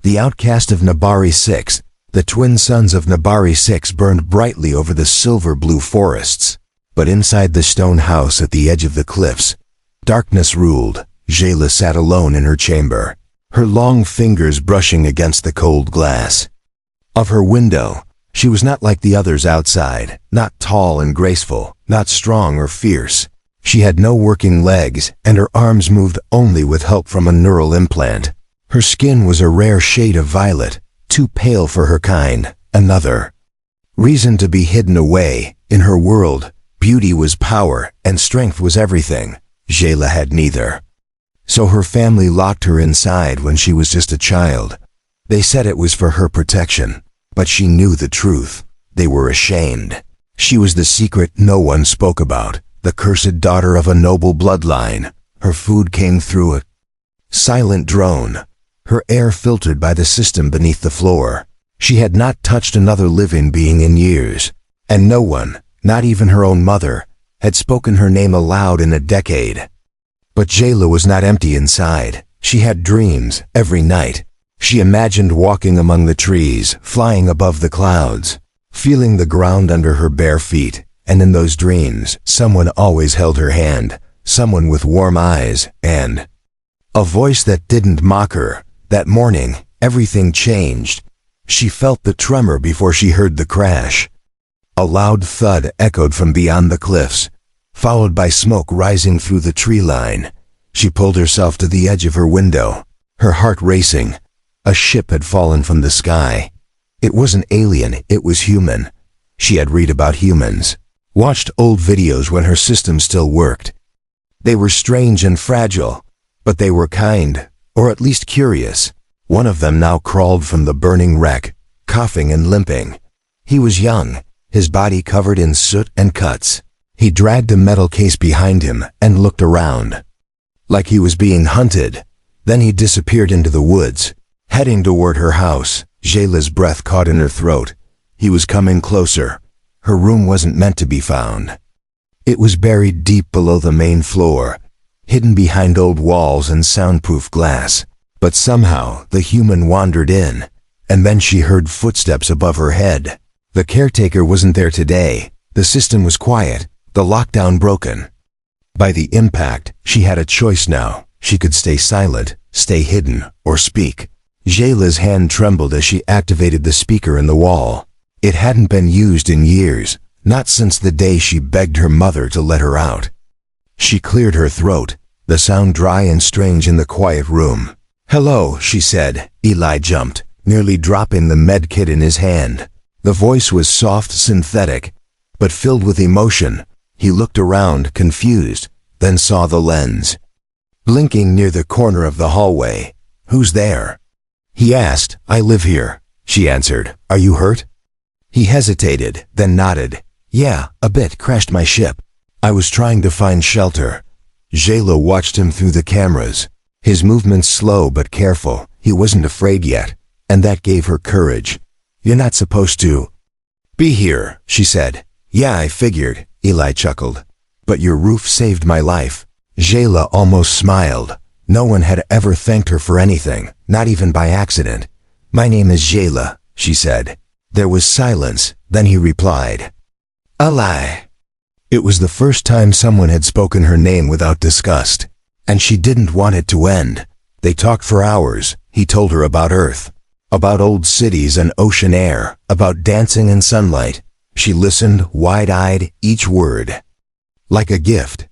The outcast of Nabari 6, the twin suns of Nabari 6 burned brightly over the silver-blue forests. But inside the stone house at the edge of the cliffs, darkness ruled. Jayla sat alone in her chamber, her long fingers brushing against the cold glass. Of her window, she was not like the others outside, not tall and graceful, not strong or fierce. She had no working legs, and her arms moved only with help from a neural implant. Her skin was a rare shade of violet, too pale for her kind, another reason to be hidden away. In her world, beauty was power, and strength was everything. Jayla had neither. So her family locked her inside when she was just a child. They said it was for her protection, but she knew the truth. They were ashamed. She was the secret no one spoke about, the cursed daughter of a noble bloodline. Her food came through a silent drone, her air filtered by the system beneath the floor. She had not touched another living being in years, and no one, not even her own mother, had spoken her name aloud in a decade. But Jayla was not empty inside. She had dreams every night. She imagined walking among the trees, flying above the clouds, feeling the ground under her bare feet, and in those dreams, someone always held her hand, someone with warm eyes, and a voice that didn't mock her. That morning, everything changed. She felt the tremor before she heard the crash. A loud thud echoed from beyond the cliffs, followed by smoke rising through the tree line. She pulled herself to the edge of her window, her heart racing. A ship had fallen from the sky. It wasn't alien, it was human. She had read about humans, watched old videos when her system still worked. They were strange and fragile, but they were kind, or at least curious. One of them now crawled from the burning wreck, coughing and limping. He was young, his body covered in soot and cuts. He dragged a metal case behind him and looked around, like he was being hunted. Then he disappeared into the woods, heading toward her house. Jayla's breath caught in her throat. He was coming closer. Her room wasn't meant to be found. It was buried deep below the main floor, hidden behind old walls and soundproof glass. But somehow the human wandered in, and then she heard footsteps above her head. The caretaker wasn't there today. The system was quiet, the lockdown broken. By the impact, she had a choice now. She could stay silent, stay hidden, or speak. Jayla's hand trembled as she activated the speaker in the wall. It hadn't been used in years, not since the day she begged her mother to let her out. She cleared her throat, the sound dry and strange in the quiet room. "Hello," she said. Eli jumped, nearly dropping the med kit in his hand. The voice was soft, synthetic, but filled with emotion. He looked around, confused, then saw the lens blinking near the corner of the hallway. "Who's there?" he asked. "I live here," she answered. "Are you hurt?" He hesitated, then nodded. "Yeah, a bit. Crashed my ship. I was trying to find shelter." Jayla watched him through the cameras, his movements slow but careful. He wasn't afraid yet, and that gave her courage. "You're not supposed to be here," she said. "Yeah, I figured," Eli chuckled. "But your roof saved my life." Jayla almost smiled. No one had ever thanked her for anything, not even by accident. "My name is Jayla," she said. There was silence, then he replied, "Eli." It was the first time someone had spoken her name without disgust, and she didn't want it to end. They talked for hours. He told her about Earth, about old cities and ocean air, about dancing and sunlight. She listened, wide-eyed, each word like a gift.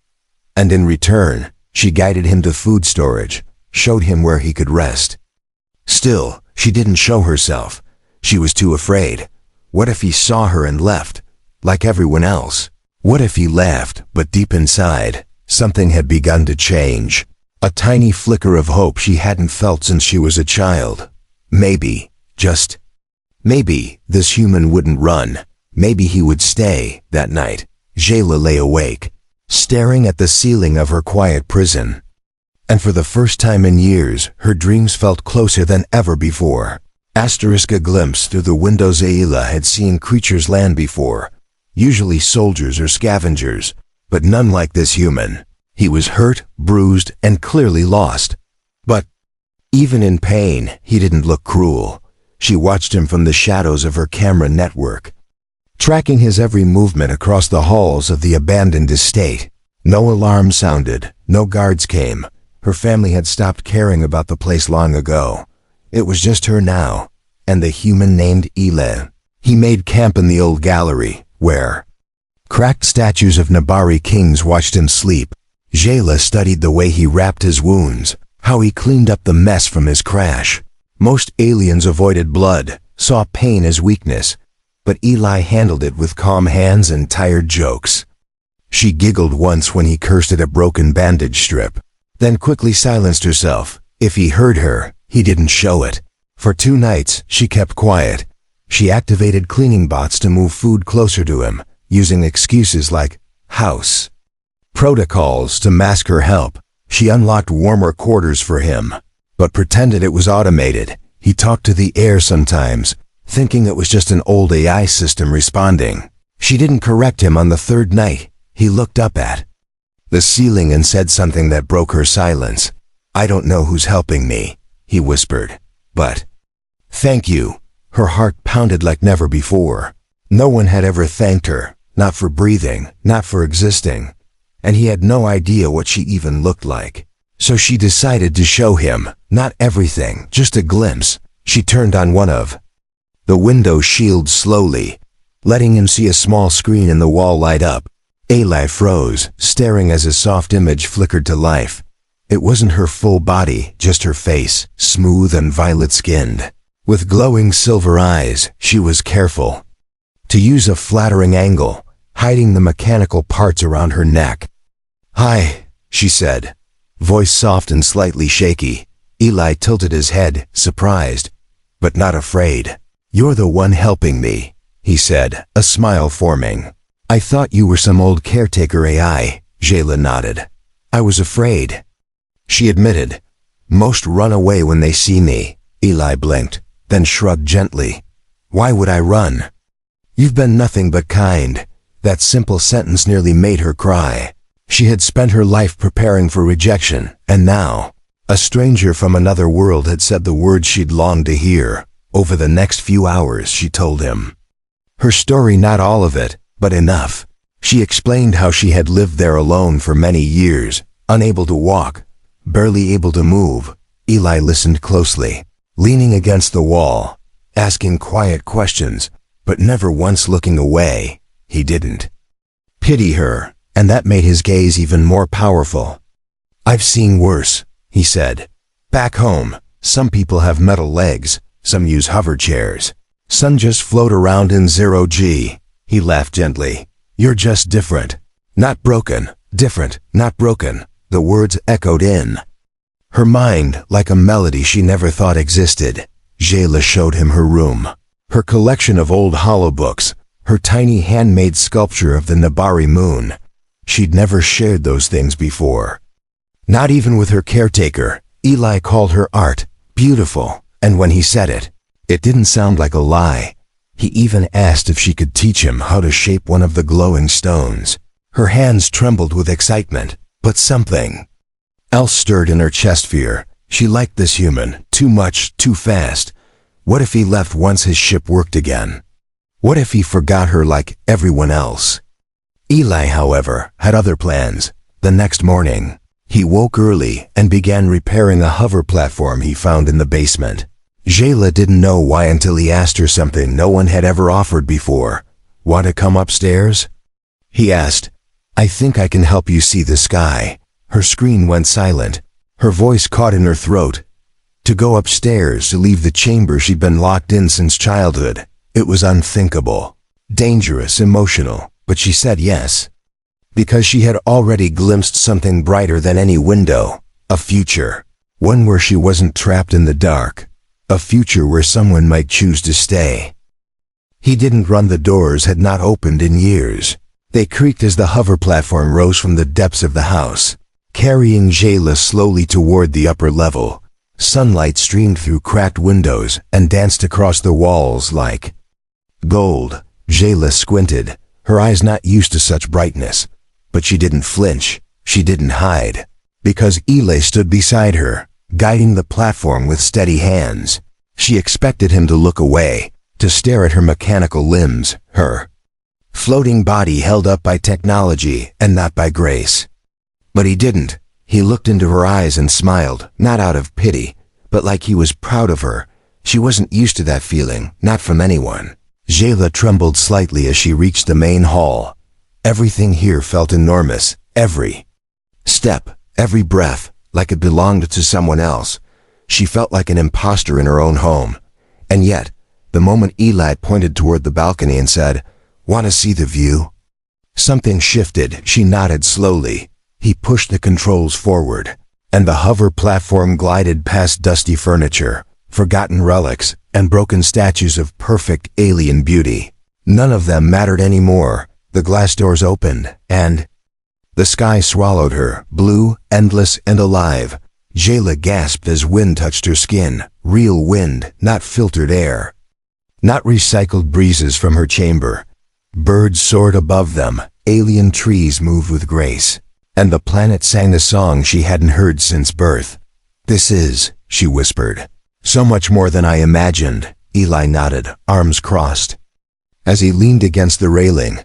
And in return, she guided him to food storage, showed him where he could rest. Still, she didn't show herself. She was too afraid. What if he saw her and left, like everyone else? What if he laughed, but deep inside, something had begun to change? A tiny flicker of hope she hadn't felt since she was a child. Maybe, just maybe, this human wouldn't run. Maybe he would stay. That night, Jayla lay awake, staring at the ceiling of her quiet prison. And for the first time in years, her dreams felt closer than ever before. A glimpse through the windows. Ayla had seen creatures land before, usually soldiers or scavengers, but none like this human. He was hurt, bruised, and clearly lost. But Even in pain, he didn't look cruel. She watched him from the shadows of her camera network, tracking his every movement across the halls of the abandoned estate. No alarm sounded, no guards came. Her family had stopped caring about the place long ago. It was just her now, and the human named Ile. He made camp in the old gallery, where cracked statues of Nabari kings watched him sleep. Jayla studied the way he wrapped his wounds, how he cleaned up the mess from his crash. Most aliens avoided blood, saw pain as weakness, but Eli handled it with calm hands and tired jokes. She giggled once when he cursed at a broken bandage strip, then quickly silenced herself. If he heard her, he didn't show it. For 2 nights, she kept quiet. She activated cleaning bots to move food closer to him, using excuses like house protocols to mask her help. She unlocked warmer quarters for him, but pretended it was automated. He talked to the air sometimes, thinking it was just an old AI system responding. She didn't correct him on the 3rd night. He looked up at the ceiling and said something that broke her silence. "I don't know who's helping me," he whispered, "but thank you." Her heart pounded like never before. No one had ever thanked her, not for breathing, not for existing, and he had no idea what she even looked like. So she decided to show him, not everything, just a glimpse. She turned on one of the window shields slowly, letting him see a small screen in the wall light up. Eli froze, staring as his soft image flickered to life. It wasn't her full body, just her face, smooth and violet-skinned. With glowing silver eyes, she was careful to use a flattering angle, hiding the mechanical parts around her neck. "Hi," she said, voice soft and slightly shaky. Eli tilted his head, surprised, but not afraid. "You're the one helping me," he said, a smile forming. "I thought you were some old caretaker AI," Jayla nodded. "I was afraid," she admitted. "Most run away when they see me." Eli blinked, then shrugged gently. "Why would I run? You've been nothing but kind." That simple sentence nearly made her cry. She had spent her life preparing for rejection, and now, a stranger from another world had said the words she'd longed to hear. Over the next few hours, she told him her story, not all of it, but enough. She explained how she had lived there alone for many years, unable to walk, barely able to move. Eli listened closely, leaning against the wall, asking quiet questions, but never once looking away. He didn't pity her, and that made his gaze even more powerful. "I've seen worse," he said. "Back home, some people have metal legs, some use hover chairs, some just float around in 0G. He laughed gently. "You're just different. Not broken. Different, not broken." The words echoed in her mind like a melody she never thought existed. Jayla showed him her room, her collection of old hollow books, her tiny handmade sculpture of the Nabari moon. She'd never shared those things before, not even with her caretaker. Eli called her art, beautiful, and when he said it, it didn't sound like a lie. He even asked if she could teach him how to shape one of the glowing stones. Her hands trembled with excitement, but something else stirred in her chest. Fear. She liked this human, too much, too fast. What if he left once his ship worked again? What if he forgot her like everyone else? Eli, however, had other plans. The next morning, he woke early and began repairing a hover platform he found in the basement. Jayla didn't know why until he asked her something no one had ever offered before. "Want to come upstairs?" he asked. "I think I can help you see the sky." Her screen went silent. Her voice caught in her throat. To go upstairs, to leave the chamber she'd been locked in since childhood. It was unthinkable, dangerous, emotional, but she said yes, because she had already glimpsed something brighter than any window, a future, one where she wasn't trapped in the dark, a future where someone might choose to stay. He didn't run. The doors had not opened in years. They creaked as the hover platform rose from the depths of the house, carrying Jayla slowly toward the upper level. Sunlight streamed through cracked windows and danced across the walls like gold. Jayla squinted, her eyes not used to such brightness. But she didn't flinch, she didn't hide, because Eli stood beside her, guiding the platform with steady hands. She expected him to look away, to stare at her mechanical limbs, her floating body held up by technology and not by grace. But he didn't. He looked into her eyes and smiled, not out of pity, but like he was proud of her. She wasn't used to that feeling, not from anyone. Jayla trembled slightly as she reached the main hall. Everything here felt enormous, every step, every breath, like it belonged to someone else. She felt like an imposter in her own home. And yet, the moment Eli pointed toward the balcony and said, "Want to see the view?" Something shifted. She nodded slowly. He pushed the controls forward, and the hover platform glided past dusty furniture, forgotten relics, and broken statues of perfect alien beauty. None of them mattered anymore. The glass doors opened, and the sky swallowed her, blue, endless, and alive. Jayla gasped as wind touched her skin. Real wind, not filtered air. Not recycled breezes from her chamber. Birds soared above them, alien trees moved with grace, and the planet sang the song she hadn't heard since birth. "This is," she whispered, "so much more than I imagined." Eli nodded, arms crossed. As he leaned against the railing,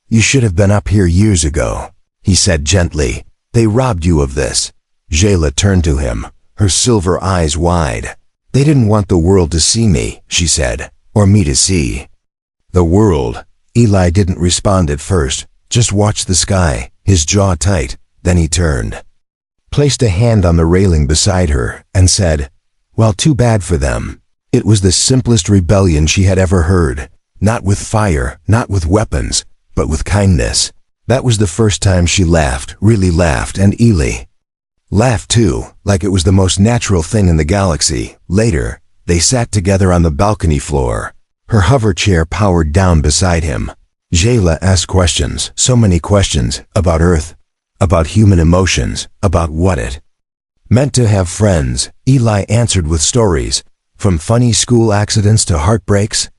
"You should have been up here years ago," he said gently. "They robbed you of this." Jayla turned to him, her silver eyes wide. "They didn't want the world to see me," she said, "or me to see." "The world?" Eli didn't respond at first, just watched the sky, his jaw tight. Then he turned, placed a hand on the railing beside her, and said, "Well, too bad for them." It was the simplest rebellion she had ever heard. Not with fire, not with weapons, but with kindness. That was the first time she laughed, really laughed, and Eli laughed too, like it was the most natural thing in the galaxy. Later, they sat together on the balcony floor. Her hover chair powered down beside him. Jayla asked questions, so many questions, about Earth, about human emotions, about what it meant to have friends. Eli answered with stories, from funny school accidents to heartbreaks,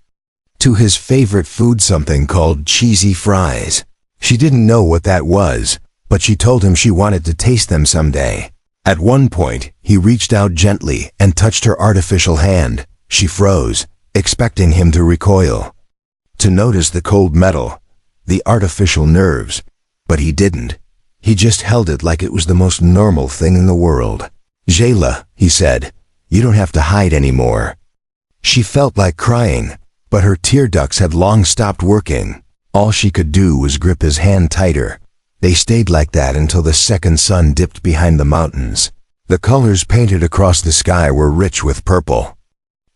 to his favorite food, something called cheesy fries. She didn't know what that was, but she told him she wanted to taste them someday. At one point, he reached out gently and touched her artificial hand. She froze, expecting him to recoil, to notice the cold metal, the artificial nerves, but he didn't. He just held it like it was the most normal thing in the world. "Jayla," he said, "you don't have to hide anymore." She felt like crying, but her tear ducts had long stopped working. All she could do was grip his hand tighter. They stayed like that until the second sun dipped behind the mountains. The colors painted across the sky were rich with purple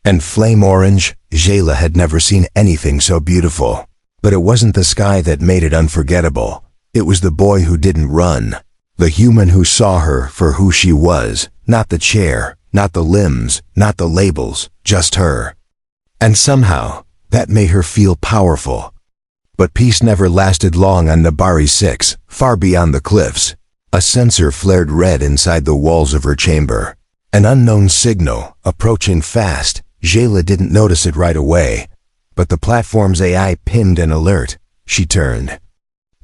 and flame orange. Jayla had never seen anything so beautiful. But it wasn't the sky that made it unforgettable. It was the boy who didn't run. The human who saw her for who she was. Not the chair, not the limbs, not the labels, just her. And somehow, that made her feel powerful. But peace never lasted long on Nabari 6, far beyond the cliffs. A sensor flared red inside the walls of her chamber. An unknown signal, approaching fast. Jayla didn't notice it right away, but the platform's AI pinned an alert. She turned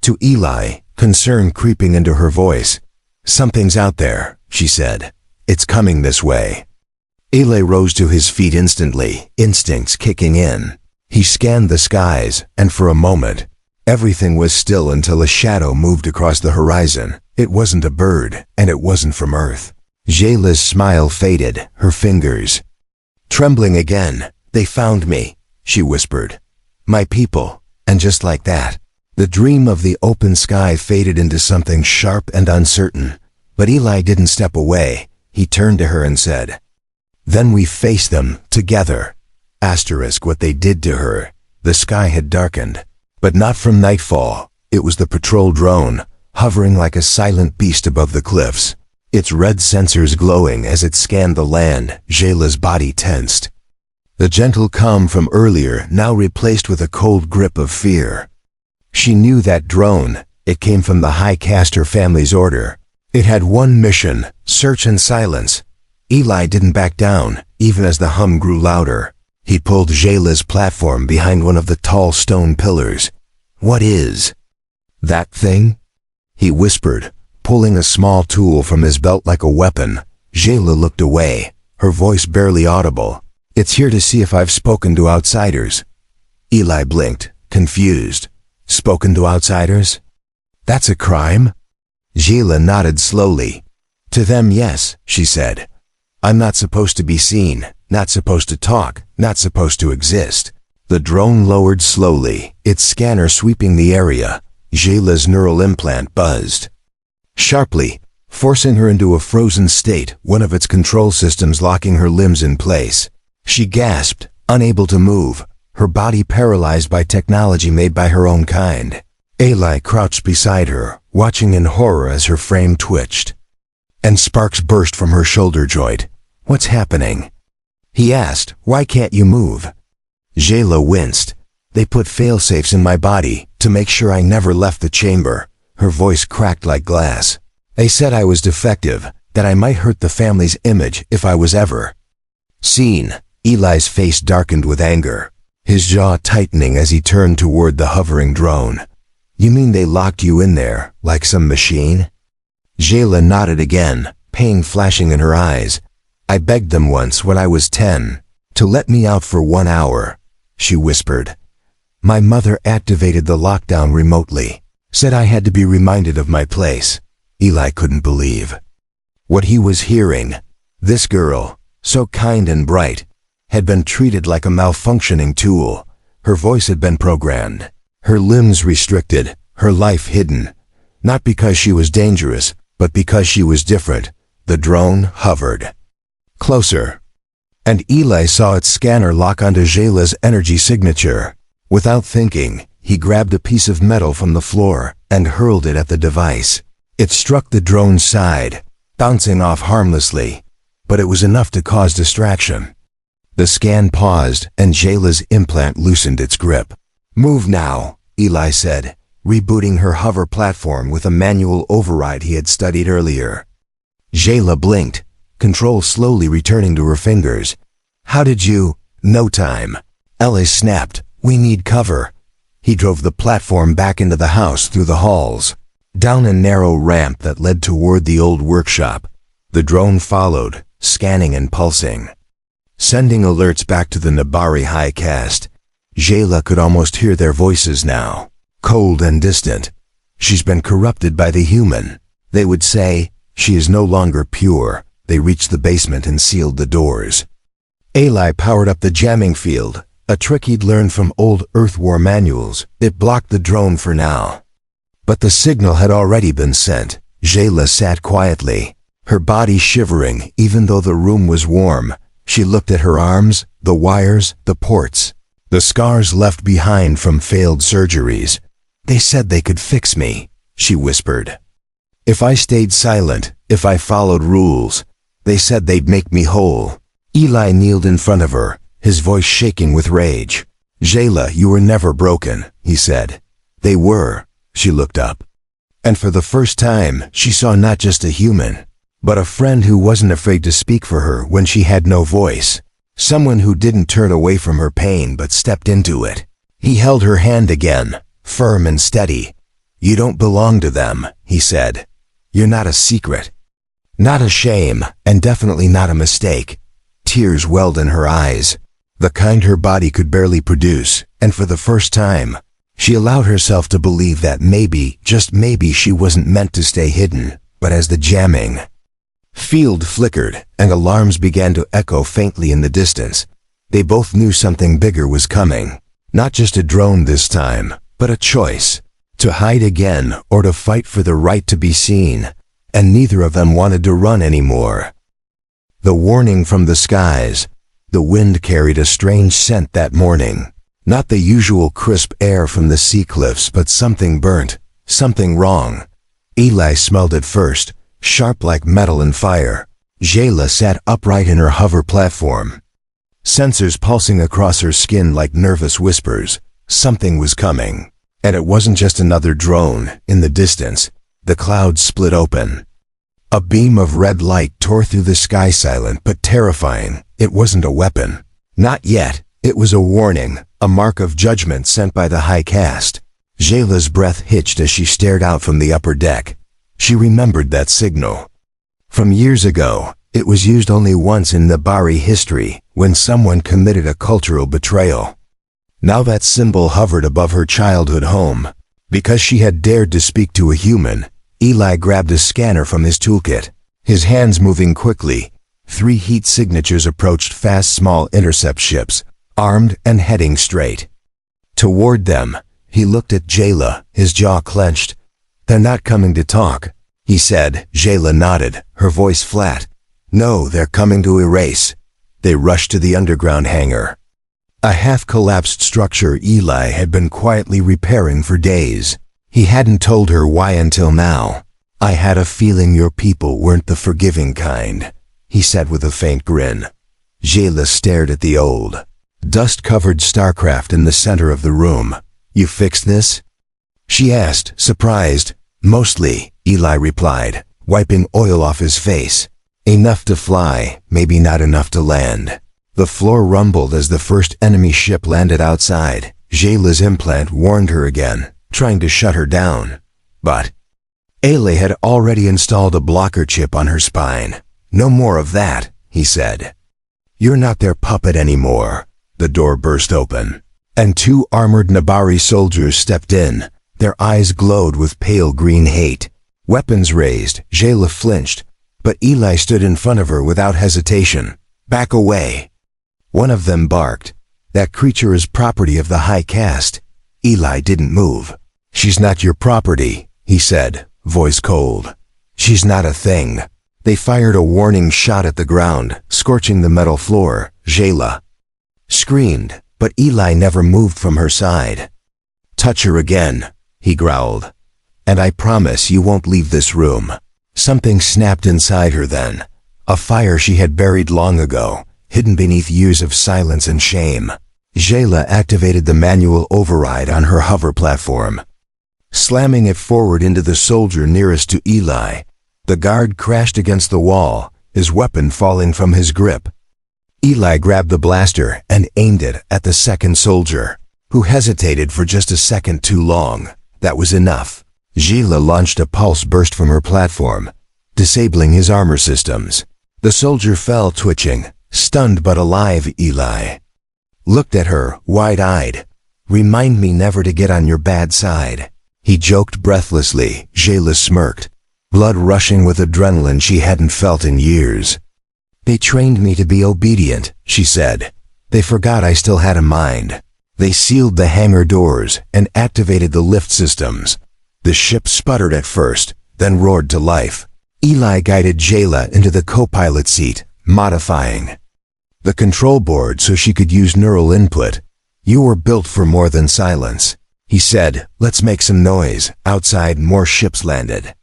to Eli, concern creeping into her voice. "Something's out there," she said. "It's coming this way." Eli rose to his feet instantly, instincts kicking in. He scanned the skies, and for a moment, everything was still until a shadow moved across the horizon. It wasn't a bird, and it wasn't from Earth. Jayla's smile faded, her fingers trembling again. "They found me," she whispered. "My people." And just like that, the dream of the open sky faded into something sharp and uncertain. But Eli didn't step away. He turned to her and said, "Then we face them, together." Asterisk what they did to her. The sky had darkened, but not from nightfall. It was the patrol drone, hovering like a silent beast above the cliffs, its red sensors glowing as it scanned the land. Jayla's body tensed. The gentle calm from earlier now replaced with a cold grip of fear. She knew that drone. It came from the High Caster family's order. It had one mission, search and silence. Eli didn't back down, even as the hum grew louder. He pulled Jayla's platform behind one of the tall stone pillars. "What is that thing?" he whispered, pulling a small tool from his belt like a weapon. Jayla looked away, her voice barely audible. "It's here to see if I've spoken to outsiders." Eli blinked, confused. "Spoken to outsiders? That's a crime?" Jayla nodded slowly. "To them, yes," she said. "I'm not supposed to be seen, not supposed to talk, not supposed to exist." The drone lowered slowly, its scanner sweeping the area. Jayla's neural implant buzzed sharply, forcing her into a frozen state, one of its control systems locking her limbs in place. She gasped, unable to move, her body paralyzed by technology made by her own kind. Eli crouched beside her, watching in horror as her frame twitched. And sparks burst from her shoulder joint. "What's happening?" he asked. "Why can't you move?" Jayla winced. "They put fail-safes in my body to make sure I never left the chamber." Her voice cracked like glass. "They said I was defective, that I might hurt the family's image if I was ever seen." Eli's face darkened with anger, his jaw tightening as he turned toward the hovering drone. "You mean they locked you in there, like some machine?" Jayla nodded again, pain flashing in her eyes. "I begged them once when I was 10 to let me out for 1 hour," she whispered. "My mother activated the lockdown remotely, said I had to be reminded of my place." Eli couldn't believe what he was hearing. This girl, so kind and bright, had been treated like a malfunctioning tool. Her voice had been programmed, her limbs restricted, her life hidden. Not because she was dangerous, but because she was different. The drone hovered closer, and Eli saw its scanner lock onto Jayla's energy signature. Without thinking, he grabbed a piece of metal from the floor and hurled it at the device. It struck the drone's side, bouncing off harmlessly, but it was enough to cause distraction. The scan paused, and Jayla's implant loosened its grip. "Move now," Eli said, rebooting her hover platform with a manual override he had studied earlier. Jayla blinked, control slowly returning to her fingers. "How did you—" "No time." Eli snapped. "We need cover." He drove the platform back into the house through the halls, down a narrow ramp that led toward the old workshop. The drone followed, scanning and pulsing, sending alerts back to the Nabari high caste. Jayla could almost hear their voices now, cold and distant. "She's been corrupted by the human," they would say. "She is no longer pure." They reached the basement and sealed the doors. Eli powered up the jamming field, a trick he'd learned from old Earth War manuals. It blocked the drone for now, but the signal had already been sent. Jayla sat quietly, her body shivering even though the room was warm. She looked at her arms, the wires, the ports, the scars left behind from failed surgeries. "They said they could fix me," she whispered. "If I stayed silent, if I followed rules, they said they'd make me whole." Eli kneeled in front of her, his voice shaking with rage. "Jayla, you were never broken," he said. "They were." She looked up, and for the first time, she saw not just a human, but a friend who wasn't afraid to speak for her when she had no voice. Someone who didn't turn away from her pain but stepped into it. He held her hand again, firm and steady. "You don't belong to them," he said. "You're not a secret. Not a shame, and definitely not a mistake." Tears welled in her eyes, the kind her body could barely produce, and for the first time, she allowed herself to believe that maybe, just maybe, she wasn't meant to stay hidden. But as the jamming field flickered and alarms began to echo faintly in the distance, they both knew something bigger was coming. Not just a drone this time, but a choice. To hide again or to fight for the right to be seen. And neither of them wanted to run anymore. The warning from the skies. The wind carried a strange scent that morning. Not the usual crisp air from the sea cliffs, but something burnt, something wrong. Eli smelled it first, sharp like metal and fire. Jayla sat upright in her hover platform, sensors pulsing across her skin like nervous whispers. Something was coming. And it wasn't just another drone. In the distance, the clouds split open. A beam of red light tore through the sky, silent but terrifying. It wasn't a weapon. Not yet. It was a warning, a mark of judgment sent by the high caste. Jayla's breath hitched as she stared out from the upper deck. She remembered that signal from years ago, It was used only once in Nabari history, when someone committed a cultural betrayal. Now that symbol hovered above her childhood home. Because she had dared to speak to a human, Eli grabbed a scanner from his toolkit. His hands moving quickly, 3 heat signatures approached fast small intercept ships, armed and heading straight. Toward them, he looked at Jayla, his jaw clenched. "They're not coming to talk," he said. Jayla nodded, her voice flat. "No, they're coming to erase." They rushed to the underground hangar. A half-collapsed structure Eli had been quietly repairing for days. He hadn't told her why until now. "I had a feeling your people weren't the forgiving kind," he said with a faint grin. Jayla stared at the old, dust-covered starcraft in the center of the room. "You fixed this?" she asked, surprised. "Mostly," Eli replied, wiping oil off his face. "Enough to fly, maybe not enough to land." The floor rumbled as the first enemy ship landed outside. Jayla's implant warned her again, trying to shut her down. But Ailey had already installed a blocker chip on her spine. "No more of that," he said. "You're not their puppet anymore." The door burst open, and 2 armored Nabari soldiers stepped in. Their eyes glowed with pale green hate. Weapons raised, Jayla flinched, but Eli stood in front of her without hesitation. "Back away." One of them barked. "That creature is property of the High Caste." Eli didn't move. "She's not your property," he said, voice cold. "She's not a thing." They fired a warning shot at the ground, scorching the metal floor. Jayla screamed, but Eli never moved from her side. "Touch her again," he growled, "and I promise you won't leave this room." Something snapped inside her then, a fire she had buried long ago, hidden beneath years of silence and shame. Jayla activated the manual override on her hover platform, slamming it forward into the soldier nearest to Eli. The guard crashed against the wall, his weapon falling from his grip. Eli grabbed the blaster and aimed it at the second soldier, who hesitated for just a second too long. That was enough. Jayla launched a pulse burst from her platform, disabling his armor systems. The soldier fell twitching, stunned but alive. Eli looked at her, wide-eyed. "Remind me never to get on your bad side," he joked breathlessly. Jayla smirked, blood rushing with adrenaline she hadn't felt in years. "They trained me to be obedient," she said. "They forgot I still had a mind." They sealed the hangar doors and activated the lift systems. The ship sputtered at first, then roared to life. Eli guided Jayla into the co-pilot seat, modifying the control board so she could use neural input. "You were built for more than silence," he said. "Let's make some noise." Outside, more ships landed,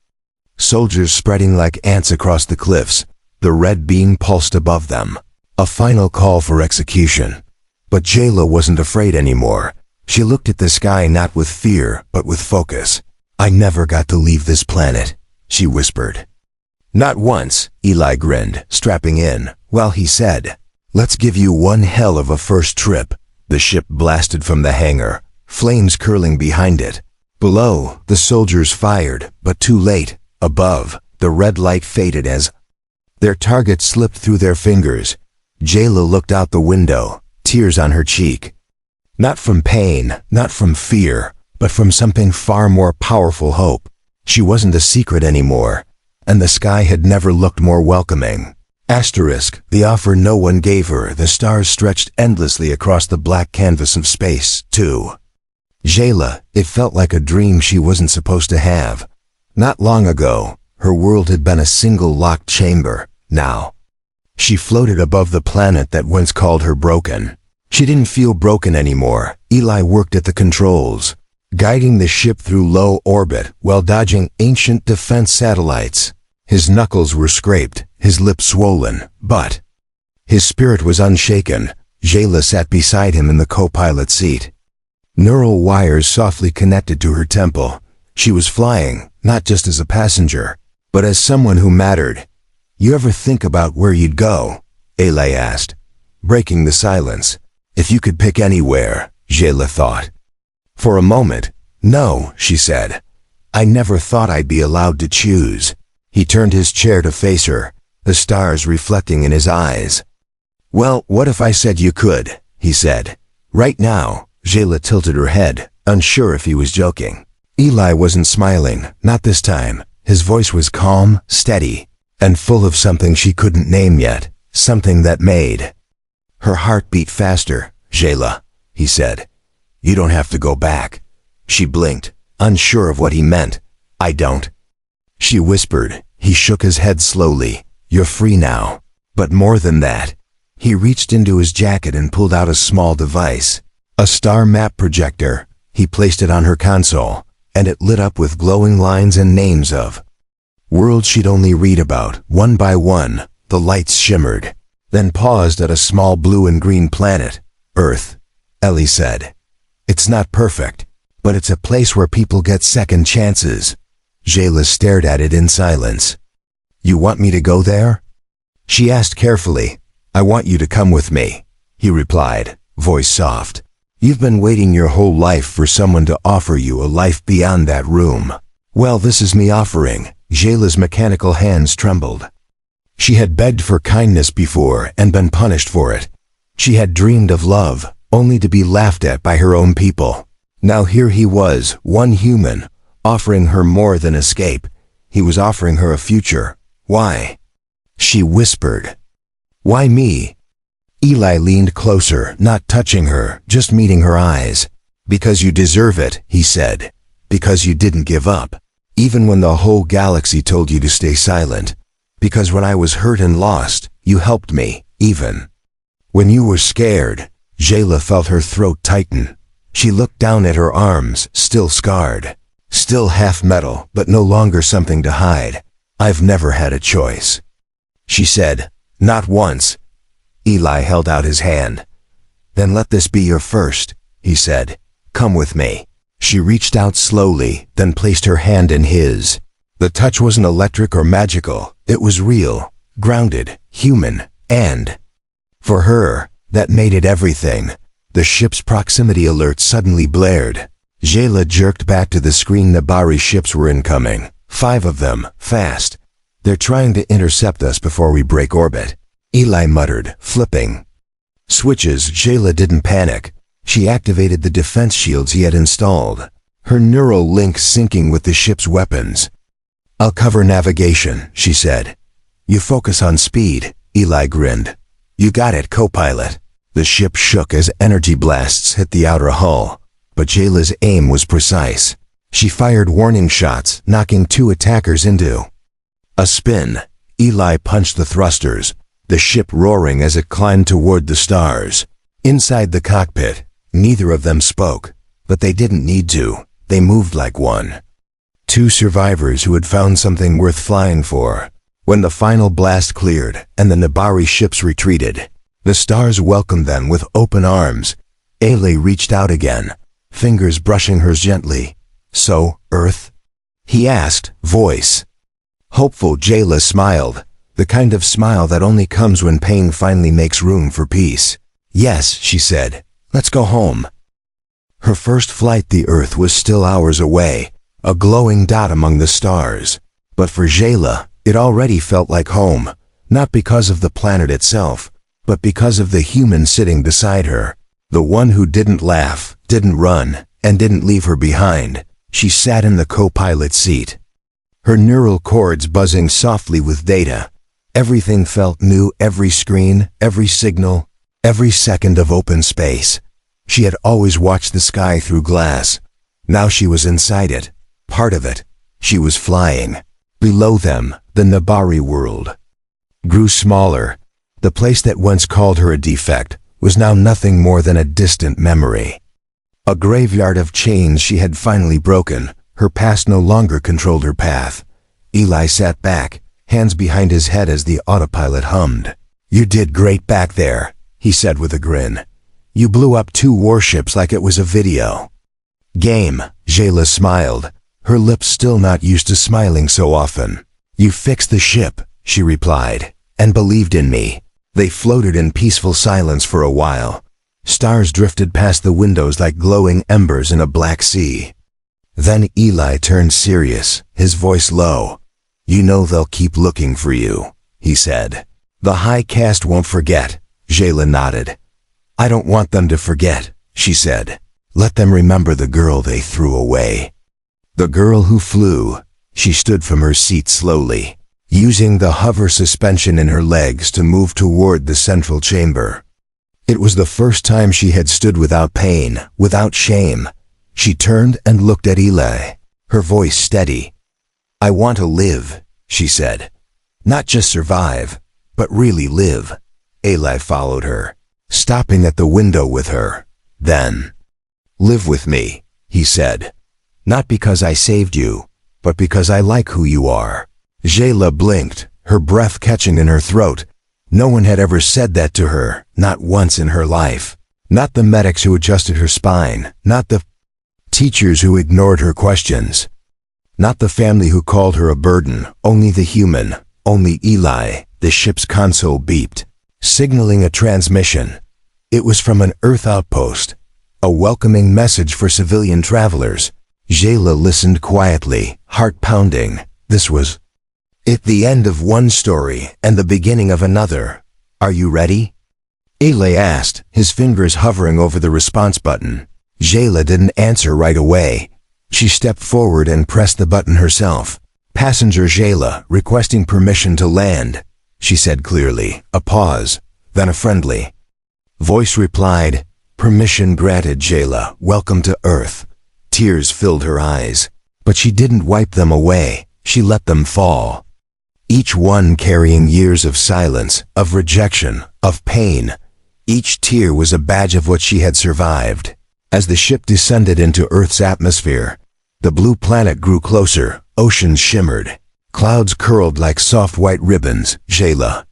soldiers spreading like ants across the cliffs. The red beam pulsed above them, a final call for execution. But Jayla wasn't afraid anymore. She looked at the sky not with fear, but with focus. "I never got to leave this planet," she whispered. "Not once," Eli grinned, strapping in. "Well," he said, "let's give you one hell of a first trip." The ship blasted from the hangar, flames curling behind it. Below, the soldiers fired, but too late. Above, the red light faded as their target slipped through their fingers. Jayla looked out the window, tears on her cheek. Not from pain, not from fear, but from something far more powerful: hope. She wasn't a secret anymore, and the sky had never looked more welcoming. The offer no one gave her. The stars stretched endlessly across the black canvas of space, too. Jayla, it felt like a dream she wasn't supposed to have. Not long ago, her world had been a single locked chamber. Now, she floated above the planet that once called her broken. She didn't feel broken anymore. Eli worked at the controls, guiding the ship through low orbit while dodging ancient defense satellites. His knuckles were scraped, his lips swollen, but his spirit was unshaken. Jayla sat beside him in the co-pilot seat. Neural wires softly connected to her temple. She was flying, not just as a passenger, but as someone who mattered. "You ever think about where you'd go?" Eli asked, breaking the silence. "If you could pick anywhere," Jayla thought. For a moment, "No," she said. "I never thought I'd be allowed to choose." He turned his chair to face her. the stars reflecting in his eyes. "Well, what if I said you could?" he said. "Right now." Jayla tilted her head, unsure if he was joking. Eli wasn't smiling, not this time. His voice was calm, steady, and full of something she couldn't name yet, something that made her heart beat faster. "Jayla," he said, "you don't have to go back." She blinked, unsure of what he meant. "I don't," she whispered. He shook his head slowly. "You're free now." But more than that. He reached into his jacket and pulled out a small device. A star map projector. He placed it on her console, and it lit up with glowing lines and names of worlds she'd only read about. One by one, the lights shimmered, then paused at a small blue and green planet. "Earth," Ellie said. "It's not perfect, but it's a place where people get second chances." Jayla stared at it in silence. "You want me to go there?" she asked carefully. "I want you to come with me," he replied, voice soft. "You've been waiting your whole life for someone to offer you a life beyond that room. Well, this is me offering." Jayla's mechanical hands trembled. She had begged for kindness before and been punished for it. She had dreamed of love, only to be laughed at by her own people. Now here he was, one human, offering her more than escape. He was offering her a future. "Why?" she whispered. "Why me?" Eli leaned closer, not touching her, just meeting her eyes. "Because you deserve it," he said. "Because you didn't give up, even when the whole galaxy told you to stay silent. Because when I was hurt and lost, you helped me, even when you were scared." Jayla felt her throat tighten. She looked down at her arms, still scarred, still half metal, but no longer something to hide. "I've never had a choice," she said. "Not once." Eli held out his hand. "Then let this be your first," he said. "Come with me." She reached out slowly, then placed her hand in his. The touch wasn't electric or magical. It was real, grounded, human, and for her, that made it everything. The ship's proximity alert suddenly blared. Jayla jerked back to the screen. Nabari ships were incoming. 5 of them, fast. "They're trying to intercept us before we break orbit," Eli muttered, flipping switches. Jayla didn't panic. She activated the defense shields he had installed, her neural link syncing with the ship's weapons. "I'll cover navigation," she said. "You focus on speed," Eli grinned. "You got it, co-pilot." The ship shook as energy blasts hit the outer hull, but Jayla's aim was precise. She fired warning shots, knocking 2 attackers into a spin. Eli punched the thrusters, the ship roaring as it climbed toward the stars. Inside the cockpit, neither of them spoke, but they didn't need to. They moved like one. 2 survivors who had found something worth flying for. When the final blast cleared and the Nabari ships retreated, the stars welcomed them with open arms. Ailey reached out again, fingers brushing hers gently. "So, Earth?" he asked, voice hopeful. Jayla smiled, the kind of smile that only comes when pain finally makes room for peace. "Yes," she said. "Let's go home." Her first flight the Earth was still hours away, a glowing dot among the stars. But for Jayla, it already felt like home, not because of the planet itself, but because of the human sitting beside her. The one who didn't laugh, didn't run, and didn't leave her behind. She sat in the co-pilot seat, her neural cords buzzing softly with data. Everything felt new, every screen, every signal, every second of open space. She had always watched the sky through glass. Now she was inside it, part of it. She was flying. Below them, the Nabari world grew smaller. The place that once called her a defect was now nothing more than a distant memory. A graveyard of chains she had finally broken. Her past no longer controlled her path. Eli sat back, hands behind his head as the autopilot hummed. "You did great back there," he said with a grin. "You blew up 2 warships like it was a video game." Jayla smiled, her lips still not used to smiling so often. "You fixed the ship," she replied, "and believed in me." They floated in peaceful silence for a while. Stars drifted past the windows like glowing embers in a black sea. Then Eli turned serious, his voice low. "You know they'll keep looking for you," he said. The high caste won't forget, Jayla nodded. I don't want them to forget, she said. Let them remember the girl they threw away. The girl who flew. She stood from her seat slowly, using the hover suspension in her legs to move toward the central chamber. It was the first time she had stood without pain, without shame. She turned and looked at Eli, her voice steady. I want to live, she said. Not just survive, but really live. Eli followed her, stopping at the window with her. Then, live with me, he said. Not because I saved you, but because I like who you are. Jayla blinked, her breath catching in her throat. No one had ever said that to her, not once in her life. Not the medics who adjusted her spine, not the teachers who ignored her questions, not the family who called her a burden, only the human, only Eli. The ship's console beeped, signaling a transmission. It was from an Earth outpost, a welcoming message for civilian travelers. Jayla listened quietly, heart pounding. This was it, the end of one story and the beginning of another. Are you ready? Eli asked, his fingers hovering over the response button. Jayla didn't answer right away. She stepped forward and pressed the button herself. Passenger Jayla, requesting permission to land, she said clearly. A pause, then a friendly voice replied, permission granted, Jayla. Welcome to Earth. Tears filled her eyes, but she didn't wipe them away. She let them fall. Each one carrying years of silence, of rejection, of pain. Each tear was a badge of what she had survived. As the ship descended into Earth's atmosphere, the blue planet grew closer, oceans shimmered, clouds curled like soft white ribbons. Jayla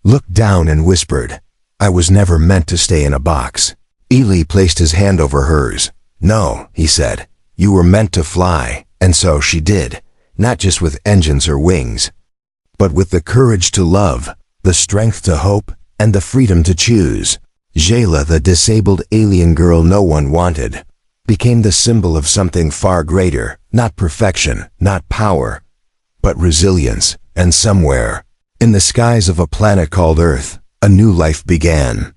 looked down and whispered, I was never meant to stay in a box. Eli placed his hand over hers. No, he said, you were meant to fly, and so she did, not just with engines or wings, but with the courage to love, the strength to hope, and the freedom to choose. Jayla, the disabled alien girl no one wanted, became the symbol of something far greater, not perfection, not power, but resilience. And somewhere, in the skies of a planet called Earth, a new life began.